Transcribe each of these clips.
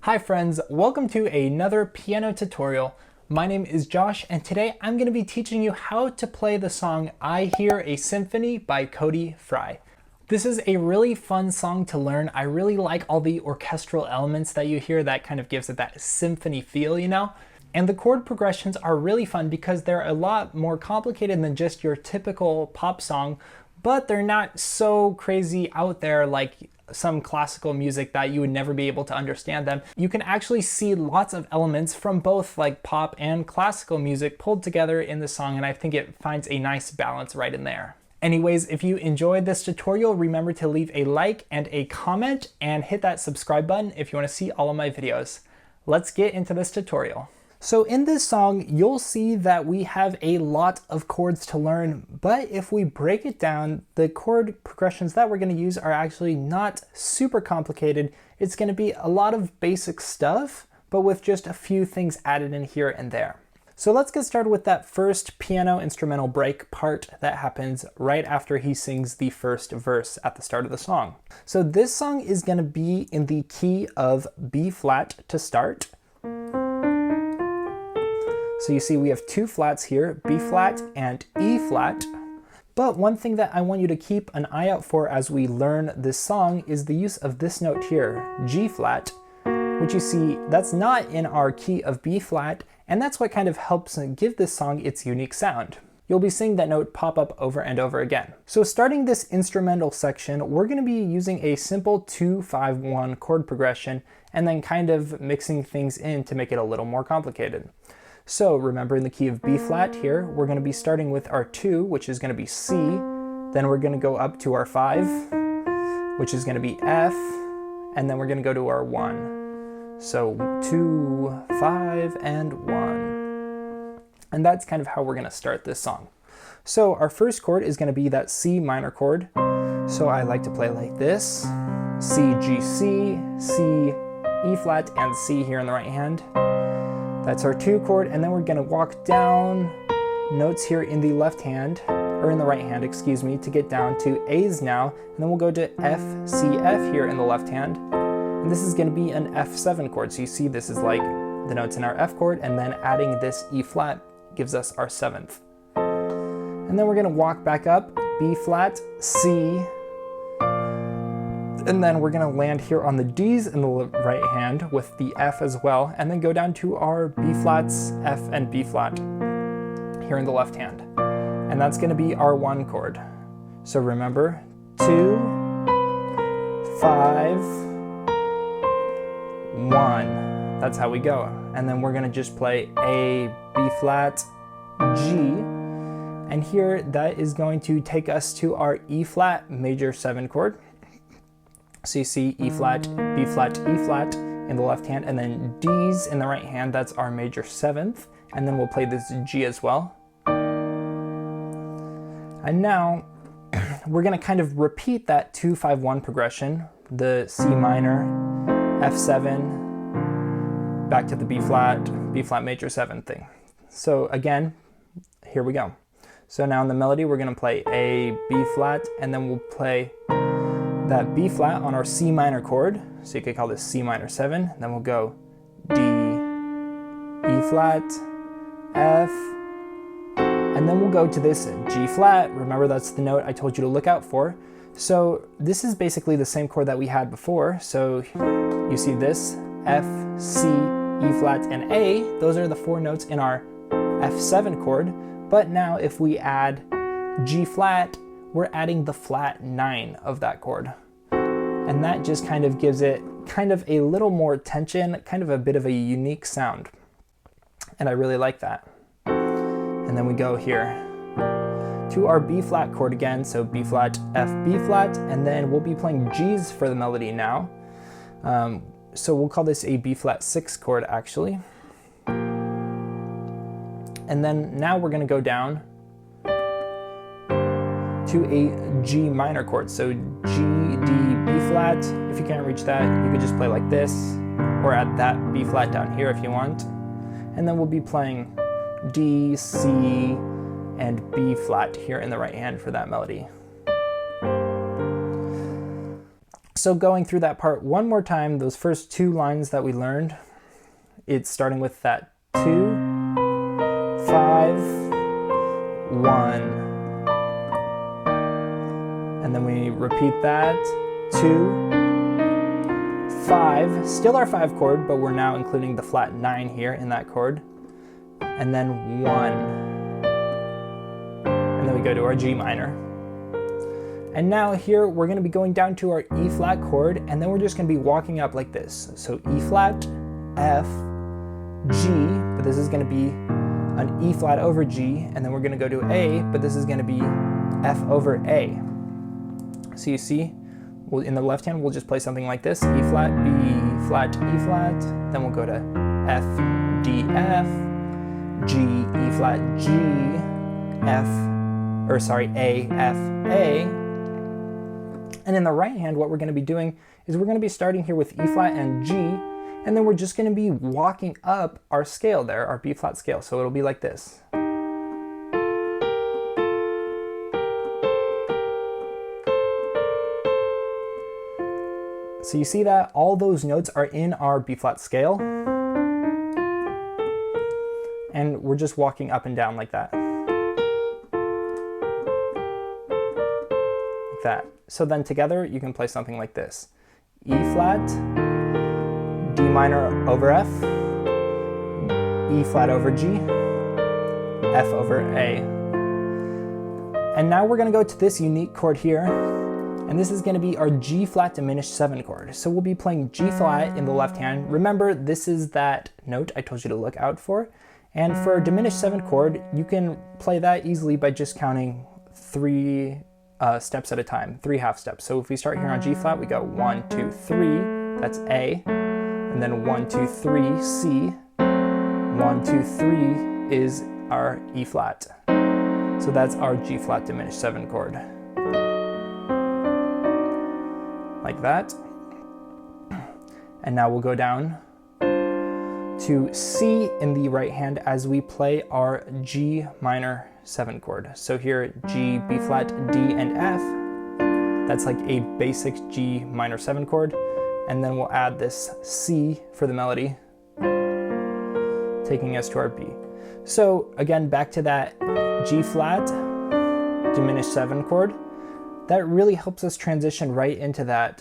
Hi friends, welcome to another piano tutorial. My name is Josh and today I'm going to be teaching you how to play the song I Hear a Symphony by Cody Fry. This is a really fun song to learn. I really like all the orchestral elements that you hear that kind of gives it that symphony feel, you know? And the chord progressions are really fun because they're a lot more complicated than just your typical pop song, but they're not so crazy out there like some classical music that you would never be able to understand them. You can actually see lots of elements from both like pop and classical music pulled together in the song, and I think it finds a nice balance right in there. Anyways, if you enjoyed this tutorial, remember to leave a like and a comment and hit that subscribe button if you want to see all of my videos. Let's get into this tutorial. So in this song, you'll see that we have a lot of chords to learn, but if we break it down, the chord progressions that we're going to use are actually not super complicated. It's going to be a lot of basic stuff, but with just a few things added in here and there. So let's get started with that first piano instrumental break part that happens right after he sings the first verse at the start of the song. So this song is going to be in the key of B flat to start. So you see we have two flats here, B flat and E flat. But one thing that I want you to keep an eye out for as we learn this song is the use of this note here, G flat, which you see that's not in our key of B flat, and that's what kind of helps give this song its unique sound. You'll be seeing that note pop up over and over again. So starting this instrumental section, we're going to be using a simple 2-5-1 chord progression and then kind of mixing things in to make it a little more complicated. So remember, in the key of B flat here, we're going to be starting with our 2, which is going to be C, then we're going to go up to our 5, which is going to be F, and then we're going to go to our 1. So 2, 5, and 1. And that's kind of how we're going to start this song. So our first chord is going to be that C minor chord. So I like to play like this: C, G, C, C, E flat, and C here in the right hand. That's our 2 chord, and then we're going to walk down notes here in the left hand, or in the right hand, excuse me, to get down to A's now, and then we'll go to F, C, F here in the left hand, and this is going to be an F7 chord. So you see this is like the notes in our F chord, and then adding this E flat gives us our 7th. And then we're going to walk back up, B flat, C, and then we're going to land here on the D's in the right hand with the F as well, and then go down to our B flats, F and B flat here in the left hand. And that's going to be our 1 chord. So remember, 2, 5, 1. That's how we go. And then we're going to just play A, B flat, G, and here that is going to take us to our E flat major 7 chord. So you see E flat, B flat, E flat in the left hand, and then D's in the right hand. That's our major 7th. And then we'll play this G as well. And now we're going to kind of repeat that 2-5-1 progression, the C minor, F7, back to the B flat major 7 thing. So again, here we go. So now in the melody, we're going to play A, B flat, and then we'll play that B flat on our C minor chord. So you could call this C minor 7. Then we'll go D, E flat, F, and then we'll go to this G flat. Remember, that's the note I told you to look out for. So this is basically the same chord that we had before. So you see this F, C, E flat, and A. Those are the 4 notes in our F7 chord. But now if we add G flat, we're adding the flat 9 of that chord. And that just kind of gives it kind of a little more tension, kind of a bit of a unique sound. And I really like that. And then we go here to our B flat chord again. So B flat, F, B flat, and then we'll be playing G's for the melody now. So we'll call this a B flat 6 chord actually. And then now we're going to go down to a G minor chord. So G, D, B flat. If you can't reach that, you could just play like this, or add that B flat down here if you want. And then we'll be playing D, C, and B flat here in the right hand for that melody. So going through that part one more time, those first two lines that we learned, it's starting with that 2, 5, 1, and then we repeat that, 2, 5, still our 5 chord, but we're now including the flat 9 here in that chord, and then 1, and then we go to our G minor. And now here we're going to be going down to our E flat chord, and then we're just going to be walking up like this. So E flat, F, G, but this is going to be an E flat over G, and then we're going to go to A, but this is going to be F over A. So you see, in the left hand we'll just play something like this, E flat, B flat, E flat, then we'll go to F, D, F, G, E flat, G, A, F, A. And in the right hand, what we're going to be doing is we're going to be starting here with E flat and G, and then we're just going to be walking up our scale there, our B flat scale. So it'll be like this. So you see that all those notes are in our B flat scale, and we're just walking up and down like that. Like that. So then together you can play something like this. E flat, D minor over F, E flat over G, F over A. And now we're going to go to this unique chord here, and this is going to be our G flat diminished 7 chord. So we'll be playing G flat in the left hand. Remember, this is that note I told you to look out for. And for a diminished 7 chord, you can play that easily by just counting 3 steps at a time, 3 half steps. So if we start here on G flat, we go 1, 2, 3, that's A, and then 1, 2, 3, C, 1, 2, 3 is our E flat. So that's our G flat diminished 7 chord. Like that. And now we'll go down to C in the right hand as we play our G minor 7 chord. So here G, B flat, D, and F, that's like a basic G minor 7 chord, and then we'll add this C for the melody, taking us to our B. So again, back to that G flat diminished 7 chord, that really helps us transition right into that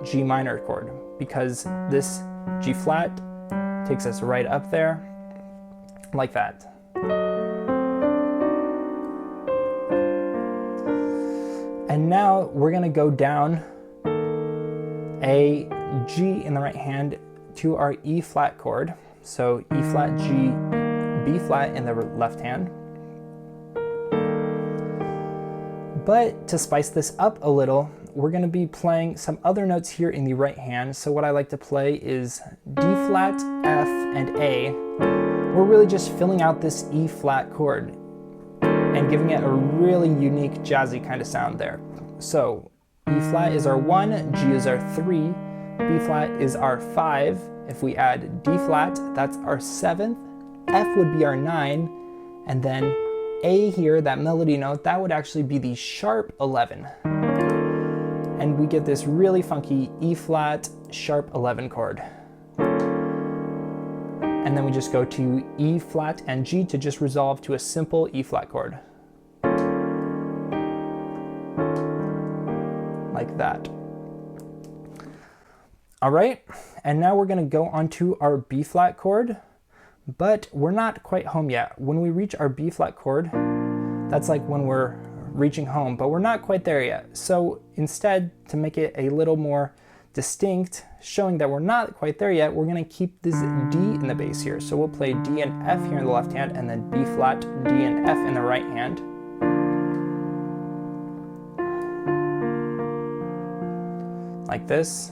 G minor chord, because this G flat takes us right up there, like that. And now we're going to go down a G in the right hand to our E flat chord. So E flat, G, B flat in the left hand. But to spice this up a little, we're going to be playing some other notes here in the right hand. So what I like to play is D flat, F, and A. We're really just filling out this E flat chord and giving it a really unique jazzy kind of sound there. So E flat is our 1, G is our 3, B flat is our 5. If we add D flat, that's our 7th, F would be our 9, and then A here, that melody note, that would actually be the sharp 11. And we get this really funky E flat sharp 11 chord. And then we just go to E flat and G to just resolve to a simple E flat chord. Like that. All right, and now we're going to go on to our B flat chord, but we're not quite home yet. When we reach our B flat chord, that's like when we're reaching home, but we're not quite there yet. So instead, to make it a little more distinct, showing that we're not quite there yet, we're going to keep this D in the bass here. So we'll play D and F here in the left hand, and then B flat, D and F in the right hand. Like this.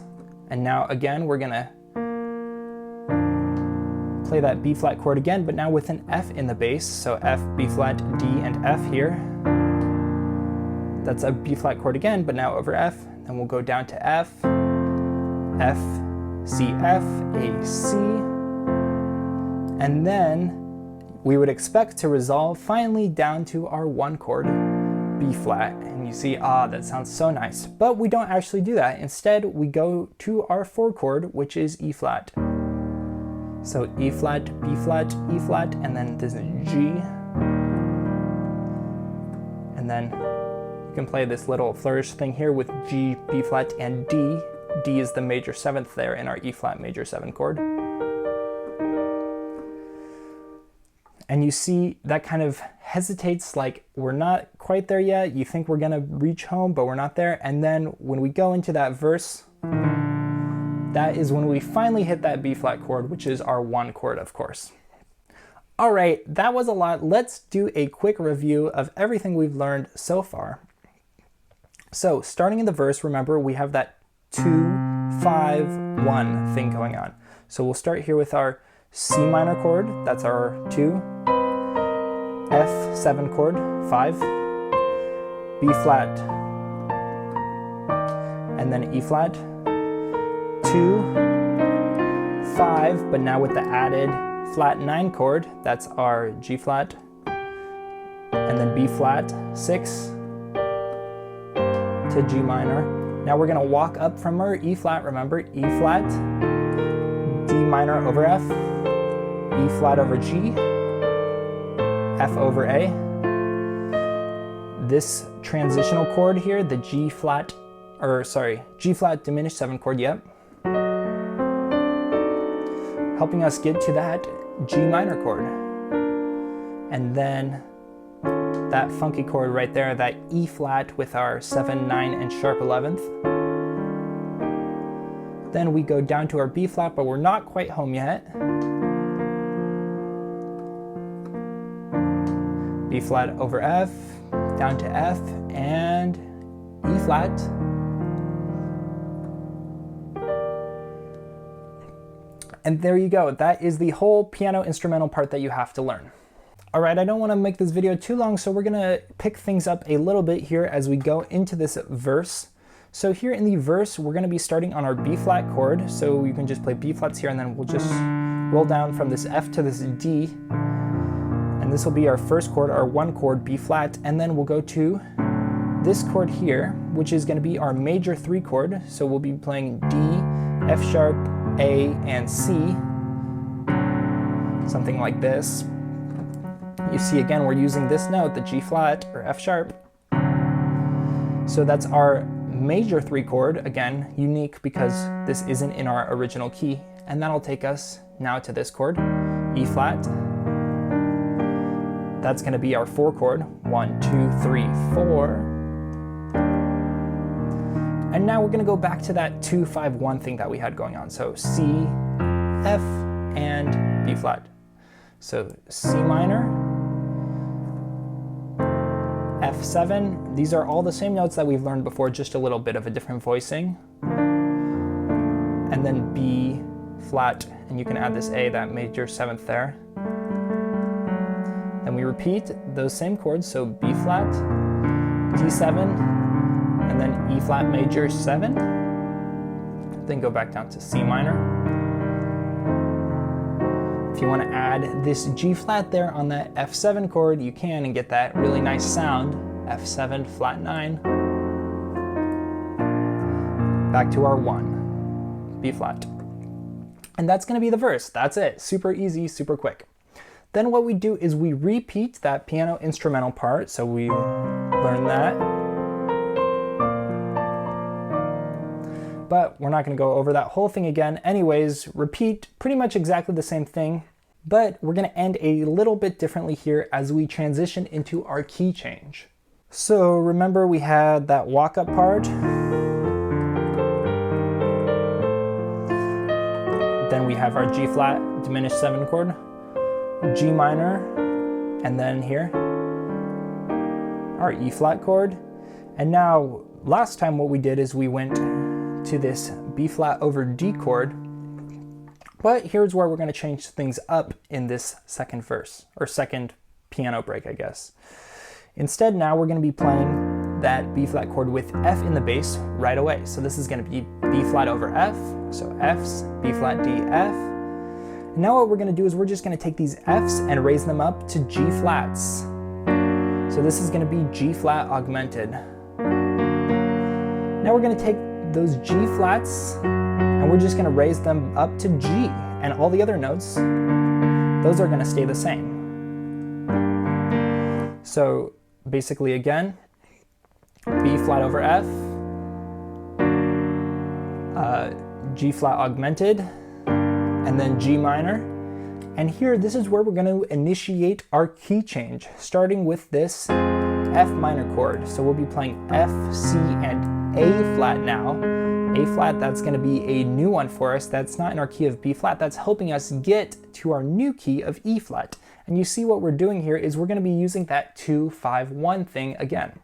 And now again, we're gonna play that B flat chord again, but now with an F in the bass. So F, B flat, D, and F here. That's a B flat chord again, but now over F. Then we'll go down to F, F, C, F, A, C. And then we would expect to resolve finally down to our 1 chord. B flat. And you see, that sounds so nice. But we don't actually do that. Instead, we go to our 4 chord, which is E flat. So E flat, B flat, E flat, and then this G. And then you can play this little flourish thing here with G, B flat, and D. D is the major 7th there in our E flat major 7 chord. And you see that kind of hesitates, like we're not quite there yet. You think we're gonna reach home, but we're not there. And then when we go into that verse, that is when we finally hit that B flat chord, which is our 1 chord, of course. All right, that was a lot. Let's do a quick review of everything we've learned so far. So starting in the verse, remember we have that 2, 5, 1 thing going on. So we'll start here with our C minor chord, that's our 2, F7 chord, 5, B flat, and then E flat, 2, 5, but now with the added flat 9 chord, that's our G flat, and then B flat, 6, to G minor. Now we're gonna walk up from our E flat, remember, E flat, D minor over F, E flat over G, F over A. This transitional chord here, the G flat diminished 7 chord, yep. Helping us get to that G minor chord. And then that funky chord right there, that E flat with our 7, 9, and sharp 11th. Then we go down to our B flat, but we're not quite home yet. B flat over F, down to F, and E flat. And there you go. That is the whole piano instrumental part that you have to learn. All right, I don't want to make this video too long, so we're gonna pick things up a little bit here as we go into this verse. So here in the verse, we're gonna be starting on our B flat chord. So you can just play B flats here, and then we'll just roll down from this F to this D. And this will be our first chord, our 1 chord, B flat, and then we'll go to this chord here, which is gonna be our major 3 chord. So we'll be playing D, F sharp, A, and C, something like this. You see again, we're using this note, the G flat or F sharp. So that's our major 3 chord, again, unique because this isn't in our original key. And that'll take us now to this chord, E flat. That's gonna be our 4 chord, 1, 2, 3, 4. And now we're gonna go back to that 2, 5, 1 thing that we had going on. So C, F, and B flat. So C minor, F7, these are all the same notes that we've learned before, just a little bit of a different voicing. And then B flat, and you can add this A, that major 7th there. Then we repeat those same chords, so B flat, D7, and then E flat major 7. Then go back down to C minor. If you want to add this G flat there on that F7 chord, you can and get that really nice sound. F7 flat 9. Back to our 1, B flat. And that's going to be the verse. That's it. Super easy, super quick. Then what we do is we repeat that piano instrumental part. So we learn that. But we're not going to go over that whole thing again. Anyways, repeat pretty much exactly the same thing, but we're going to end a little bit differently here as we transition into our key change. So remember we had that walk-up part. Then we have our G flat diminished 7 chord, G minor, and then here, our E flat chord. And now, last time what we did is we went to this B flat over D chord, but here's where we're going to change things up in this second verse, or second piano break, I guess. Instead, now we're going to be playing that B flat chord with F in the bass right away. So this is going to be B flat over F, so F's, B flat, D, F. And now what we're going to do is we're just going to take these F's and raise them up to G flats. So this is going to be G flat augmented. Now we're going to take those G flats and we're just going to raise them up to G, and all the other notes, those are going to stay the same. So basically again, B flat over F, G flat augmented, and then G minor. And here, this is where we're going to initiate our key change, starting with this F minor chord. So we'll be playing F, C, and A flat now. A flat, that's going to be a new one for us. That's not in our key of B flat. That's helping us get to our new key of E flat. And you see what we're doing here is we're going to be using that 2, 5, 1 thing again.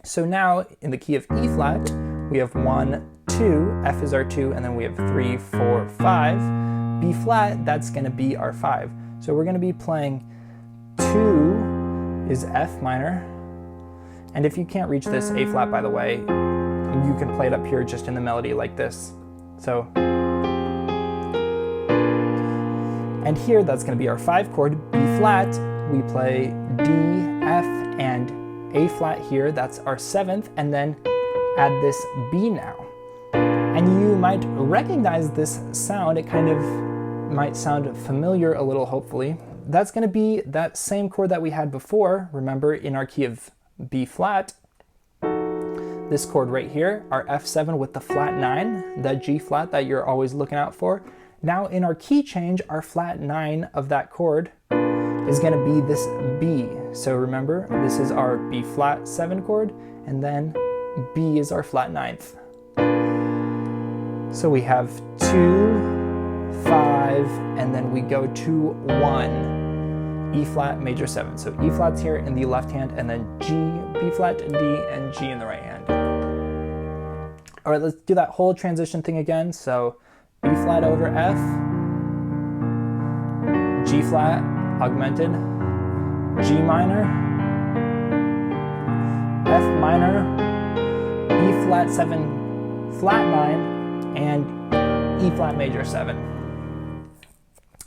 So now in the key of E flat, we have 1, 2, F is our 2, and then we have 3, 4, 5. B flat, that's going to be our 5. So we're going to be playing 2 is F minor. And if you can't reach this A flat, by the way, you can play it up here just in the melody like this. So, and here that's going to be our 5 chord, B flat. We play D, F, and A flat here. That's our 7th, and then add this B now. And you might recognize this sound. It kind of might sound familiar a little, hopefully. That's going to be that same chord that we had before, remember, in our key of B flat. This chord right here, our F7 with the flat 9, that G flat that you're always looking out for. Now in our key change, our flat 9 of that chord is going to be this B. So remember, this is our B flat 7 chord, and then B is our flat 9th. So we have 2, 5, and then we go to 1, E flat major 7. So E flat's here in the left hand, and then G, B flat, D, and G in the right hand. All right, let's do that whole transition thing again. So B flat over F, G flat augmented, G minor, F minor, E flat 7 flat 9, and E flat major 7.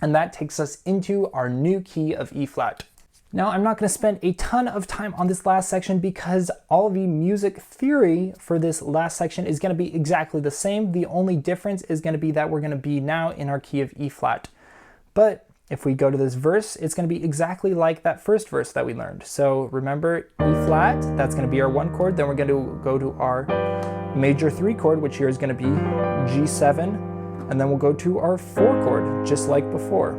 And that takes us into our new key of E flat. Now, I'm not going to spend a ton of time on this last section because all the music theory for this last section is going to be exactly the same. The only difference is going to be that we're going to be now in our key of E flat. But if we go to this verse, it's going to be exactly like that first verse that we learned. So remember, E flat, that's going to be our 1 chord. Then we're going to go to our major 3 chord, which here is going to be G7. And then we'll go to our 4 chord, just like before.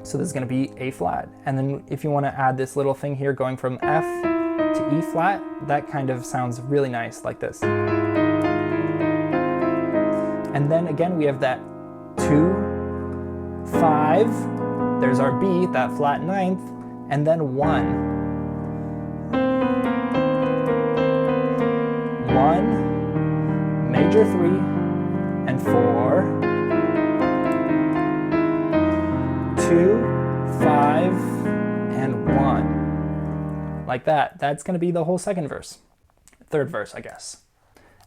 So this is going to be A flat. And then if you want to add this little thing here going from F to E flat, that kind of sounds really nice like this. And then again, we have that 2, 5, there's our B, that flat 9th, and then 1. 1, major 3, and 4, 2, 5, and 1. Like that. That's going to be the whole second verse. Third verse, I guess.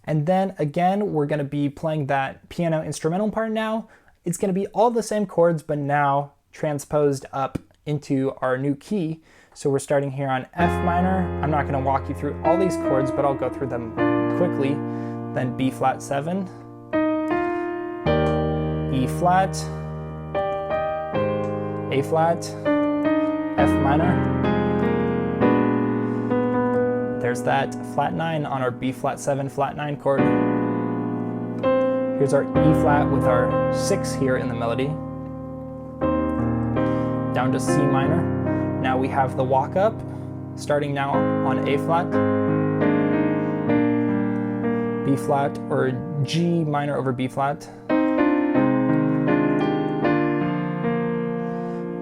And then again, we're going to be playing that piano instrumental part now. It's going to be all the same chords, but now transposed up into our new key. So we're starting here on F minor. I'm not going to walk you through all these chords, but I'll go through them quickly. Then B flat 7, E flat, A flat, F minor. There's that flat 9 on our B flat 7 flat 9 chord. Here's our E flat with our 6 here in the melody. Down to C minor. Now we have the walk up, starting now on A flat, B flat, or G minor over B flat.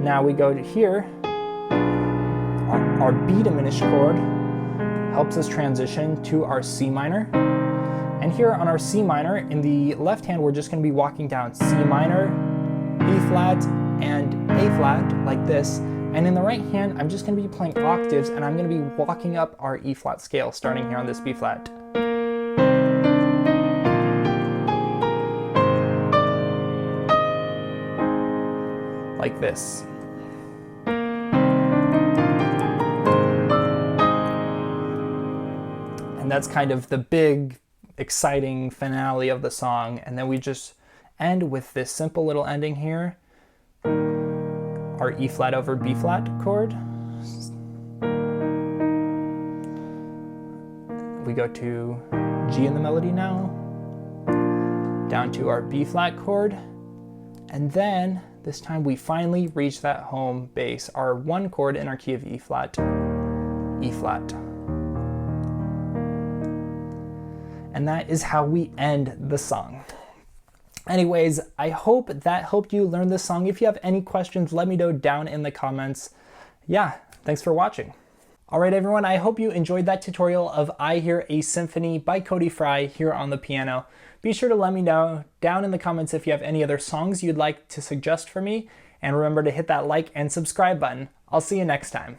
Now we go to here. Our B diminished chord helps us transition to our C minor. And here on our C minor, in the left hand, we're just going to be walking down C minor, B flat, and A flat, like this. And in the right hand, I'm just going to be playing octaves, and I'm going to be walking up our E flat scale, starting here on this B flat. Like this. And that's kind of the big, exciting finale of the song. And then we just end with this simple little ending here. Our E flat over B flat chord. We go to G in the melody now, down to our B flat chord, and then this time we finally reach that home bass, our one chord in our key of E flat, E flat. And that is how we end the song. Anyways, I hope that helped you learn this song. If you have any questions, let me know down in the comments. Yeah, thanks for watching. All right, everyone, I hope you enjoyed that tutorial of I Hear a Symphony by Cody Fry here on the piano. Be sure to let me know down in the comments if you have any other songs you'd like to suggest for me, and remember to hit that like and subscribe button. I'll see you next time.